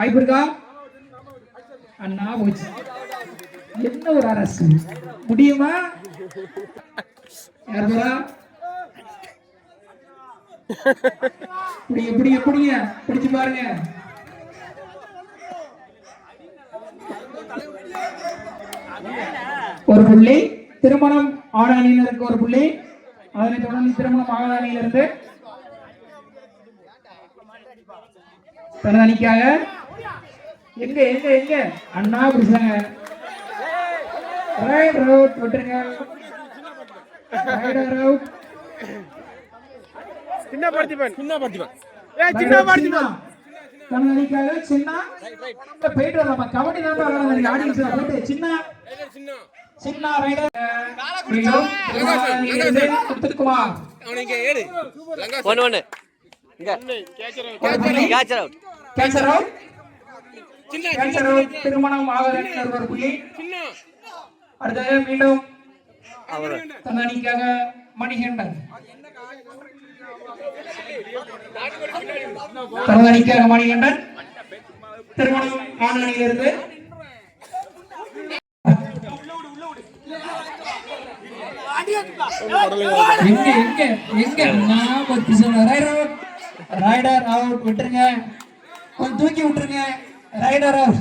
வாய்ப்பு இருக்கா? அண்ணா போச்சு. என்ன ஒரு அரசு முடியுமா? யாருடா? பிடிச்சு பாருங்க. ஒரு புள்ளி திருமணம் ஆட அணியினருக்கு ஒரு புள்ளி. அதனைத் தொடர்ந்து திருமணம் ஆகாத அணியிலிருந்து தனது அணிக்காக எங்க எங்க எங்க அண்ணா பிடிச்சாங்க. ரைடர் அவுட் விட்டுருங்க. Raider out. சின்ன பார்த்திபன் தனது அணிக்காக சின்ன போயிட்டு வரலாமா? கபடி தான் விளையாடுறாங்க ஆடியன்ஸ். போயிட்டு சின்ன ரைடர் முத்துக்குமார் திருமணம் ஆகாத ஒரு புள்ளி. அடுத்தது மீண்டும் தனது அணிக்காக மணிகண்டன். தனது அணிக்காக மணிகண்டன் திருமணம் ஆண் அணியிலிருந்து ரைடர் அவுட் விட்டுருங்க. கொஞ்சம் தூக்கி விட்டுருங்க. Raider out.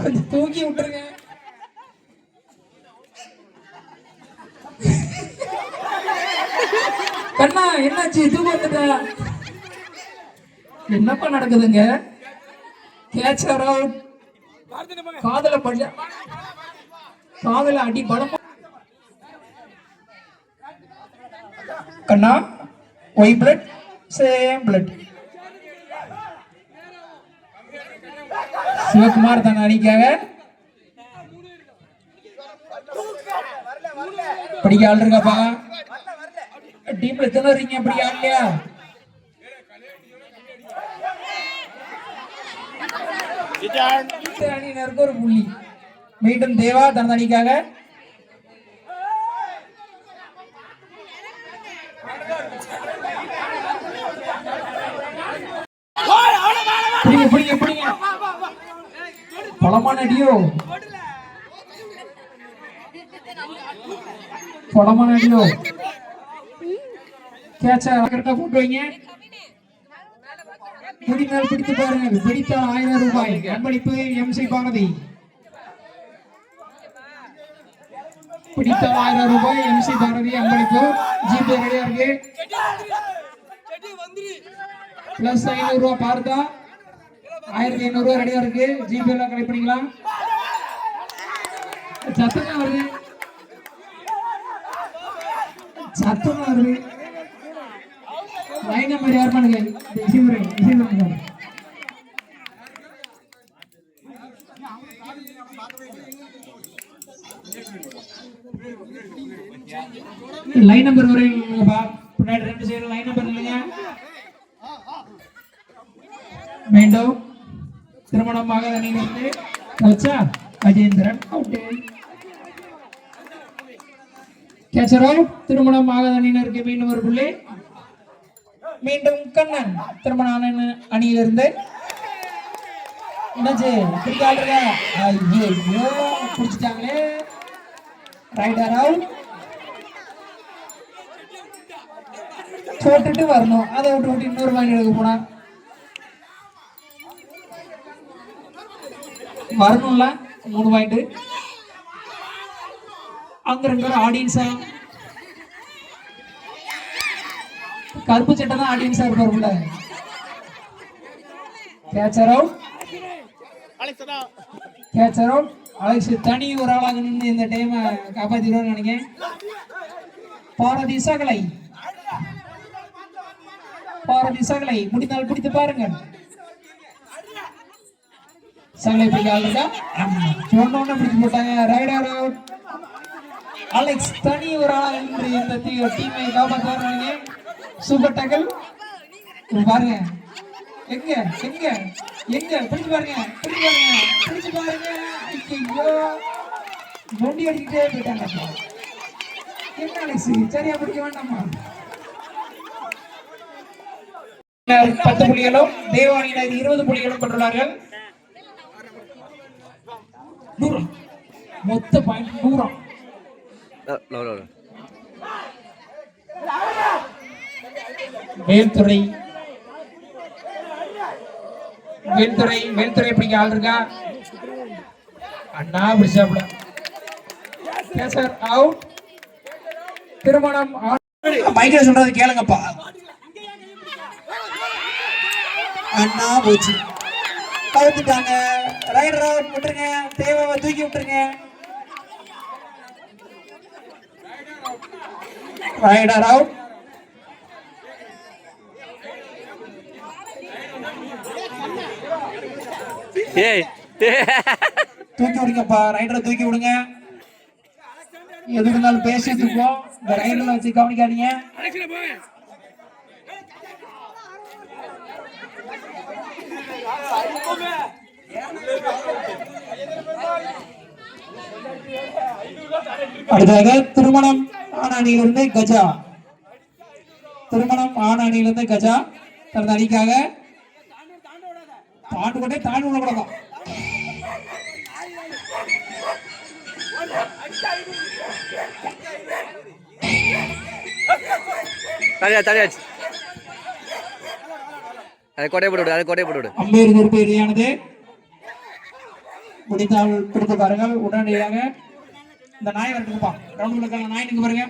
கொஞ்சம் தூக்கி விட்டுருங்க. கண்ணா என்னாச்சு? தூக்கி வந்துட்டா என்னப்பா நடக்குதுங்க? Catcher out. காதல அடி பலம். கண்ணா why blood same blood. Sivakumar தன் அணிக்காக படிக்க ஆள் இருக்காப்பா. டீம்ல எத்தனை இருக்கீங்க? அப்படி ஆடலையா? அணியினருக்கு ஒரு புள்ளி. மீண்டும் தேவா தனது அணிக்காக பலமான அடியோ. கேட்சா கரெக்டா போட்டு வைங்க. முடிந்தால் பிடித்து பாருங்க. பிடித்தால் 1000 ரூபாய் அன்பளிப்பு. MC பாரதி பிடித்தால் 1000 ரூபாய். MC பாரதி அன்பளிப்பு. ஜிபே ரெடியா இருக்கு. பிளஸ் 500 ரூபாய் பார்த்தா 1500 ரூபாய் ரெடியா இருக்கு. ஜிபே எல்லாம் கலெக்ட் பண்ணிக்கலாம். சத்தமா வருது. லைன் நம்பர் யார் பண்ணுங்க? லைன் நம்பர் வரீங்களா? பின்னாடி 2 சைடு லைன் நம்பர் இல்லைங்க. மீண்டும் திருமணமாக அணியிலிருந்து கோச்சா அஜேந்திரன் அவுட். Catcher out. திருமணம் ஆகாத அணியினருக்கு மீண்டும் ஒரு புள்ளி. மீண்டும் கண்ணன் திருமண அணியிலிருந்து என்னாச்சு? பிடிச்சிட்டாங்களே. Raider out. போட்டுட்டு வரணும். அதை விட்டு இன்னொரு வாங்கி எடுக்க போனா வரணும்ல. 3 பாயிண்ட். அங்க 2 பேரும் ஆடியன்ஸா. கருப்பு சட்டை தான் ஆடியன்ஸா இருப்பாருல்ல. Catcher out. அலெக்ஸ் தனி ஒரு ஆளாக நின்று இந்த டைமை காப்பாத்திடுவான்னு நினைக்கிறேன். பாரதி சகலை முடிந்தால் பிடித்து பாருங்க. சகலை பிடிக்க ஆள் இருக்கா? சொன்னோன்னு பிடிச்சு போட்டாங்க. Rider out. அலெக்ஸ் தனி ஒரு ஆளாக நின்று இந்த டீமை காப்பாற்றுவான்னு நினைக்கிறேன். சூப்பர் டேக்கிள் பாருங்க. எங்க பிடிச்சு பாருங்க. ஐயோ நொண்டி அடிக்கிட்டே போயிட்டாங்க. என்ன அலெக்ஸ் சரியா பிடிக்க வேண்டாமா? 10 புள்ளிகளும் தேவானியினர் 20 புள்ளிகளும் பெற்றுள்ளார்கள். மொத்த பாயிண்ட் 100. வேல்துறை பிடிக்க ஆள் இருக்கா? அண்ணா பிடிச்சாப்ல. அவுட். திருமணம் மைக்ல சொல்றது கேளுங்கப்பா. அண்ணா போச்சு, கவுத்துட்டாங்க. Rider out. விட்டுருங்க, தேவாவை தூக்கி விட்டுருங்க. Raider out. தூக்கி விடுங்கப்பா, ரைடரை தூக்கி விடுங்க. எது இருந்தாலும் பேசி தூக்குவோம். இந்த ரைடர்ல வச்சு கவனிக்காதீங்க. அடுத்ததாக திருமணம் ஆனானியிலிருந்து கஜா. தனது அணிக்காக தாண்டு கொண்டே தாண்டி விடக்கூடாதான். அம்பேர் நெருப்பு எதிரானது. முடித்தால் பிடித்து பாருங்கள். உடனடியாக இந்த நாய் வரட்டுப்பா. ரவுண்ட் நாய் நிற்க பாருங்க.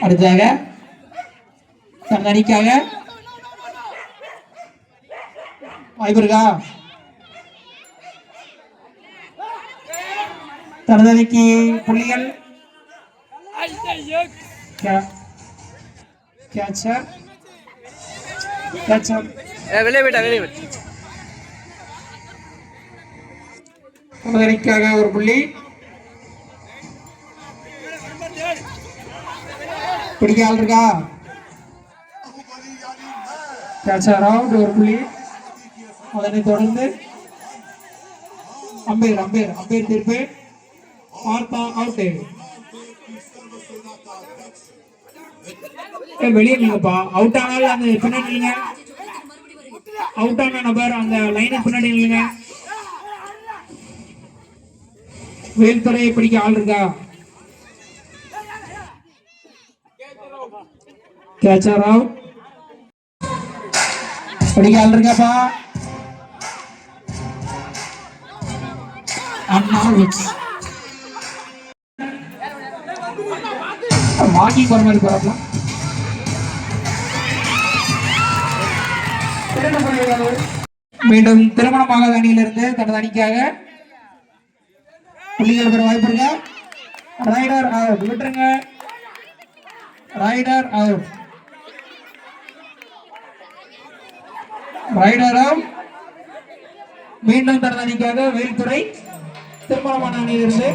அடுத்ததாக தன் அணிக்காக வாய்ப்பு இருக்கா? தனது அணிக்கு புள்ளிகள். அணிக்காக ஒரு புள்ளி. பிடிக்க ஆள் இருக்கா? ஒரு புள்ளி. அதனை தொடர்ந்து அம்பேர் தீர்ப்பு. பார்த்தா அவுட். வெளியே நீங்கப்பா. அவுட் ஆனாலும் அந்த பின்னாடி இல்லைங்க. அவுட் ஆன நபர் அந்த லைனுக்கு பின்னாடி இல்லைங்க. வேல்துறையை பிடிக்க ஆள் இருக்கா? Catcher out. பிடிக்க ஆள் இருக்காப்பா. அண்ணா வாங்கி போற மாதிரி போறாப்ல. மீண்டும் திருமணமாக அணியிலிருந்து தனது அணிக்காக புள்ளிகள் பெற வாய்ப்பு இருக்கு. Raider out. விட்டுருங்க. Raider out. மீண்டும் தனது அணிக்காக வேல்துறை திருமணமான அணியிலிருந்து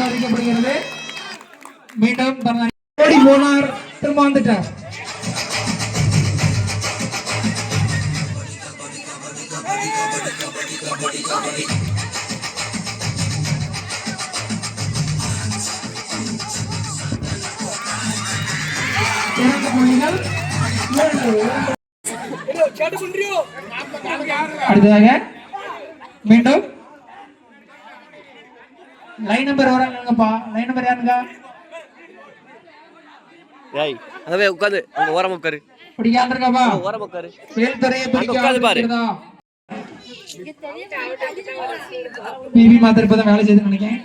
அறிவிக்கப்படுகிறது. மீண்டும் ஓடி போனார், திரும்ப வந்துட்டார். அடுத்ததாக மீண்டும் லைன் நம்பர் வராங்கப்பா. லைன் நம்பர் யாருங்க? உட்காந்து ஓரமா உட்காரு. பிடிக்காம இருக்காப்பா. ஓரமா உட்காரு. வேல்துறையை பிடிக்காம பாரு. பிபி மாத்திரப்பதான் வேலை செய்து நினைக்கிறேன்.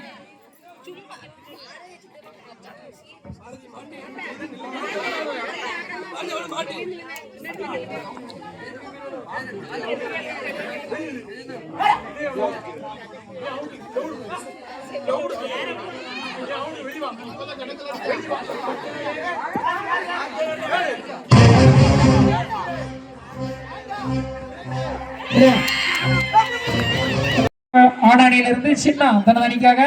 ஆடானியிலிருந்து சின்ன தனது அணிக்காக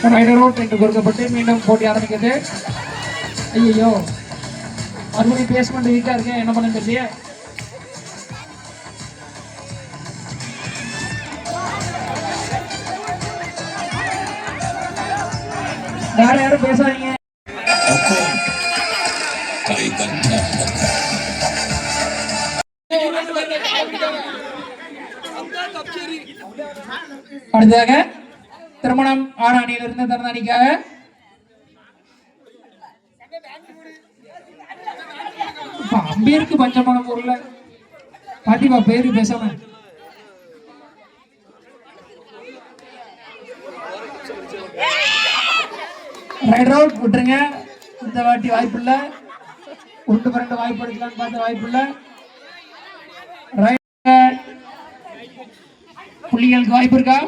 ரைடர் அவுட் என்று கொடுக்கப்பட்டு மீண்டும் போட்டி ஆரம்பிக்கிறது. ஐயோ மறுபடியும் பேஸ்மெண்ட் வீக்கா இருக்கேன், என்ன பண்ண தெரியல. வேற யாரும் பேசாதீங்க. அடுத்ததாக திருமணம் ஆன அணியிலிருந்து தரதானிக்காக அம்பேருக்கு பஞ்சமான பொருள் பாத்திமா பேரு பேசாம ரைட் அவுட் விட்டுருங்க. இந்த வாட்டி வாய்ப்பு இல்ல, ஒன்று பரண்டு வாய்ப்பு எடுக்கலான்னு பார்த்த வாய்ப்பு இல்ல. புள்ளிகளுக்கு வாய்ப்பு இருக்கா?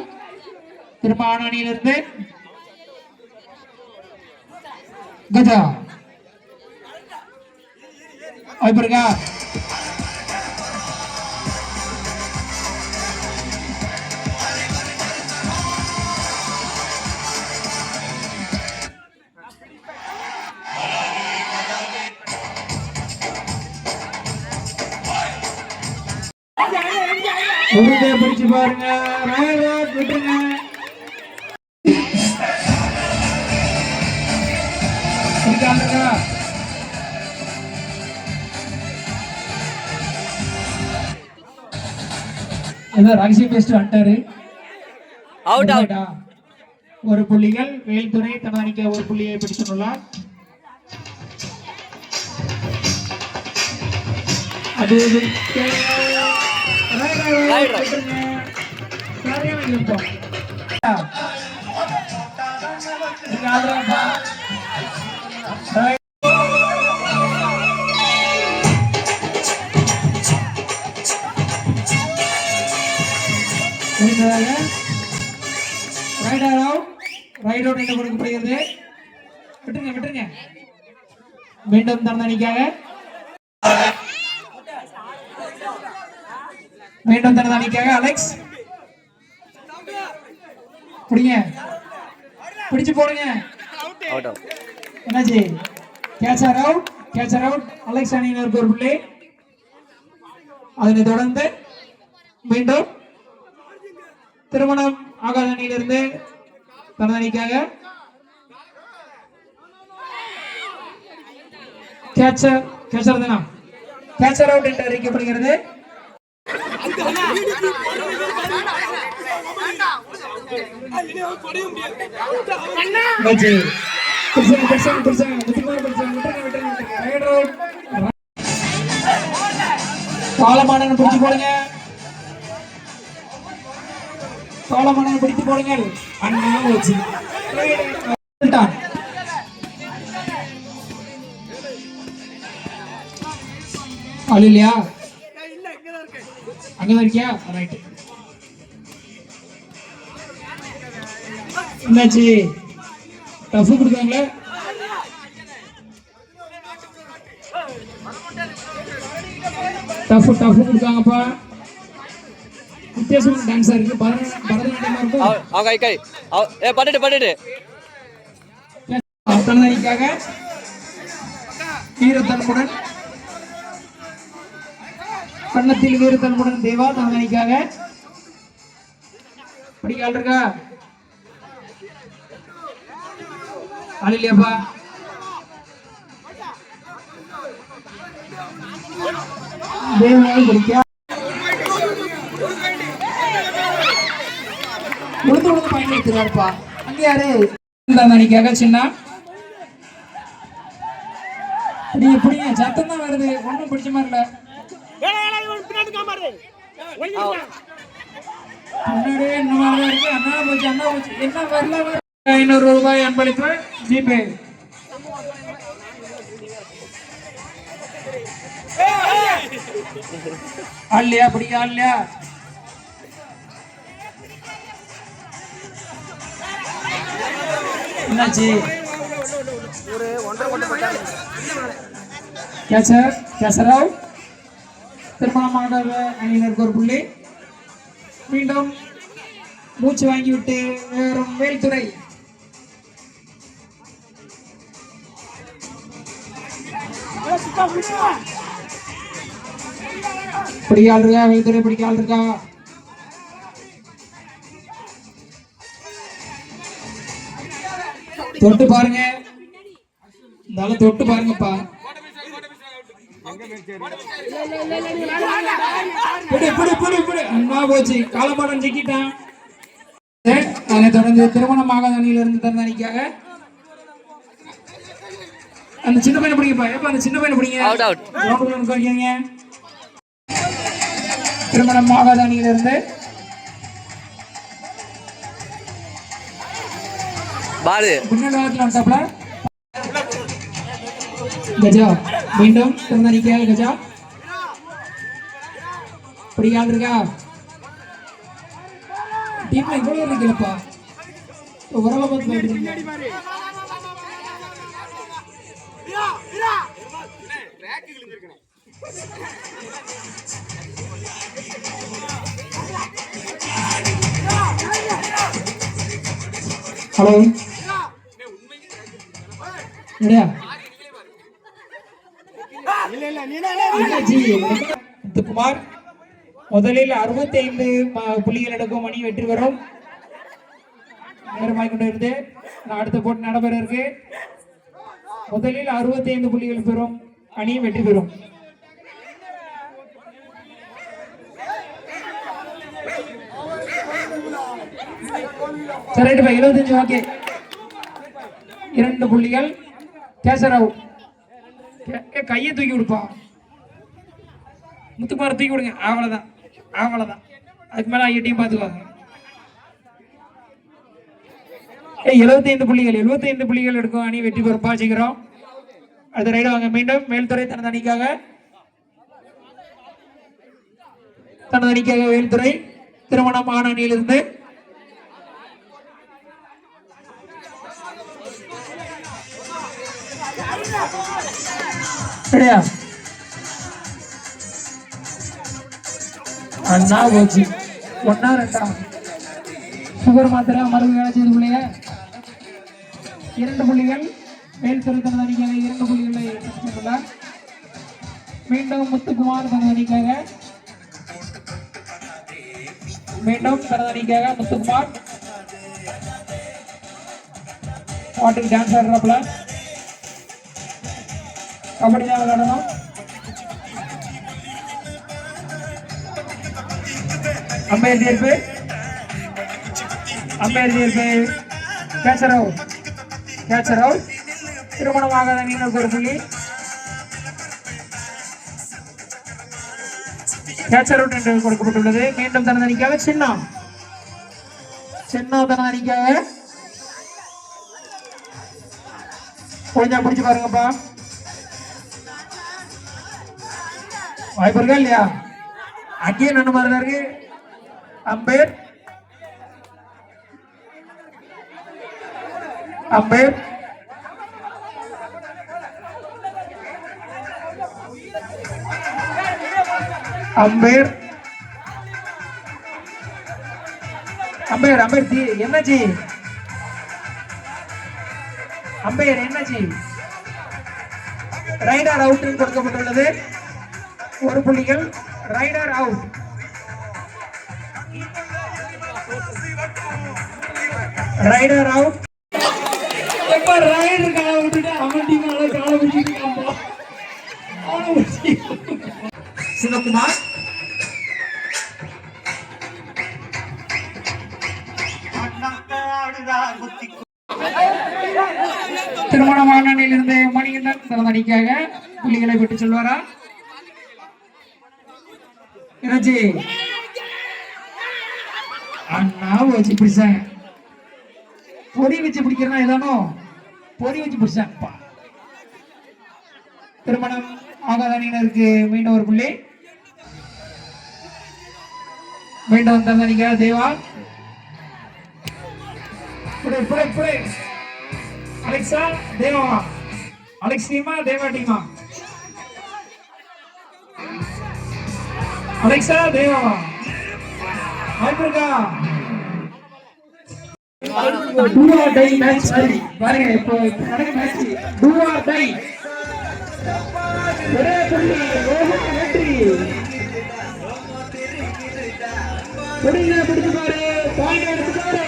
திரும்ப ஆன அணியிலிருந்து கஜா வாய்ப்பு இருக்கா? பிடிச்சு பாருங்க. விட்டுருங்க. ஏதோ ரகசியம் பேசிட்டு வந்துட்டாரு. ஒரு புள்ளிகள் வேல்துறை தனதானிக்க ஒரு புள்ளியை பிடித்துள்ளார். அது கொடுக்கப்படுகிறது. விட்டுருங்க விட்டுருங்க. மீண்டும் தனதானிக்காக மீண்டும் தனதானிக்காக அலெக்ஸ் பிடிங்க, பிடிச்சு போடுங்க. என்னாச்சு? Catcher out, catcher out. Alex அணியினருக்கு ஒரு புள்ளி. அதனை தொடர்ந்து மீண்டும் திருமணம் ஆகாத அணியிலிருந்து தனதானிக்காக கேச்சர் கேச்சர் தானா கேச்சர் அவுட் என்று அறிவிக்கப்படுகிறது. சோழமானன் பிடிச்சு போடுங்க, சோழமானன் பிடித்து போடுங்க. அண்ணா வச்சு ஆள் இல்லையா? அங்கதான் இருக்கியா? ரைட். என்னாச்சு? டஃப் கொடுத்தாங்களே. டஃப் கொடுத்தாங்கப்பா. வித்தியாசமான டான்ஸா இருக்கு. பரதநாட்டியமா இருக்கும். தனதானிக்காக வீரத்தன்முடன் கண்ணத்தில் வீரத்தன்முடன் தேவா தனதானிக்காக படிக்கால் இருக்கா? ஆள் இல்லையாப்பா? தேவனால் படிக்க உழுது பயன்படுத்துறாருப்பா. அங்க யாரு? தனதானிக்காக சின்ன பிடிங்க. சத்தம் தான் வருது, ஒன்றும் பிடிச்ச மாதிரி இல்ல. முன்னாடியே இந்த மாதிரி இருக்கு. அண்ணா போச்சு என்ன வரல. 500 ரூபாய் அன்பளிப்பு ஜிபே. ஆள்லையா? பிடிக்க ஆள்லையா? என்னாச்சு? கேசர் அவுட். திருமணமாக அணியினருக்கு ஒரு புள்ளி. மீண்டும் மூச்சு வாங்கிவிட்டு வேறும் வேல்துறை பிடிக்கால் இருக்கா வைத்துறை பிடிக்கால் இருக்கா தொட்டு பாருங்க இந்த தொட்டு பாருங்கப்பா போச்சு காலப்பாடம் சிக்கிட்டான் அதை தொடர்ந்து திருமணமாக அணியிலிருந்து தந்தனிக்காக அந்த சின்ன பையனை பிடிங்கப்பா எப்ப அந்த சின்ன பையனை பிடிங்க திருமணமாக அணியிலிருந்து முன்னாடி கஜா மீண்டும் தந்தனிக்காக கஜா பிடிக்கால் இருக்கா டீம்ல இவ்வளவு இருக்கலப்பா உறவை பார்த்து ஹலோ இல்லையா குமார் முதலில் 65 புள்ளிகள் எடுக்கும் அணி வெற்றி பெறும் நேரமாய் கொண்டு இருந்து அடுத்த போட்டி நடைபெற இருக்கு முதலில் 65 புள்ளிகள் பெறும் அணி வெற்றி பெறும் சரி 75 ஓகே 2 புள்ளிகள் கேசராவ் கையை தூக்கி விடுப்பா முத்துக்குமார் தூக்கி விடுங்க அவ்வளவுதான் அதுக்கு மேல ஐயா டீம் பார்த்துக்குவாங்க 75 புள்ளிகள் எடுக்கும் அணி வெற்றி பெறும் சீக்கிரம் அடுத்த ரைடு வாங்க மீண்டும் மேல்துறை தனது அணிக்காக வேல்துறை திருமணம் ஆன அணியிலிருந்து அண்ணா போச்சு 1-2 சுகர் மாத்திரை மருந்து வேலை செய்து பிள்ளைய 2 புள்ளிகள் மேல்துறை தனது அணிக்காக 2 புள்ளிகளை மீண்டும் முத்துக்குமார் தனது அணிக்காக முத்துக்குமார் பாட்டுக்கு டான்ஸ் ஆடுறாப்புல கபடி தான் விளையாடணும் அம்பையர் தீர்ப்பு கேச்சராவ் திருமணமாக நீங்கள் ஒரு புள்ளி கேச்சரவுட் என்று கொடுக்கப்பட்டுள்ளது மீண்டும் தனது அணிக்காக சின்ன தனது அணிக்காக கொஞ்சம் பிடிச்சு பாருங்கப்பா வாய்ப்பு இருக்கா இல்லையா அங்கேயே நன்னு மாதிரி இருக்கு அம்பேர் என்னாச்சு என்னாச்சு ரைடர் அவுட் கொடுக்கப்பட்டுள்ளது 1 புள்ளிகள் ரைடர் அவுட் எப்ப ரைடர் கால விட்டுட்டு அவன் டீம் கால பிடிச்சிட்டு சிவகுமார் திருமணமான அணியிலிருந்து மணிகண்டன் தனது அணிக்காக புள்ளிகளை பெற்று செல்வாரா என்னாச்சு அண்ணா வச்சு பிடிச்சாங்க பொடி வச்சு பிடிக்கிறனா ஏதானோ பொடி வச்சு பிடிச்சாங்கப்பா திருமணம் ஆகாத அணியினருக்கு மீண்டும் ஒரு புள்ளி மீண்டும் தந்த அணிக்காக தேவா அலெக்ஸா தேவா அலெக்ஸ் டீமா தேவா டீமா அலெக்ஸா தேவா வாய்ப்பிருக்கா டூ ஆர் டை மேட்ச் பாருங்க இப்போ நடக்க மேட்ச் டூ ஆர் டை ஒரே புள்ளி ரோஹன் வெற்றி. பிடிங்க, பிடிச்சு பாரு, பாயிண்ட் எடுத்து பாரு.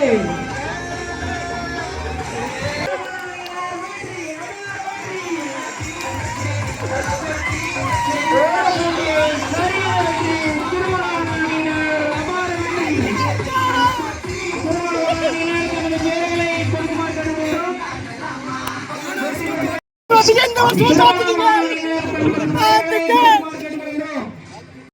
எங்க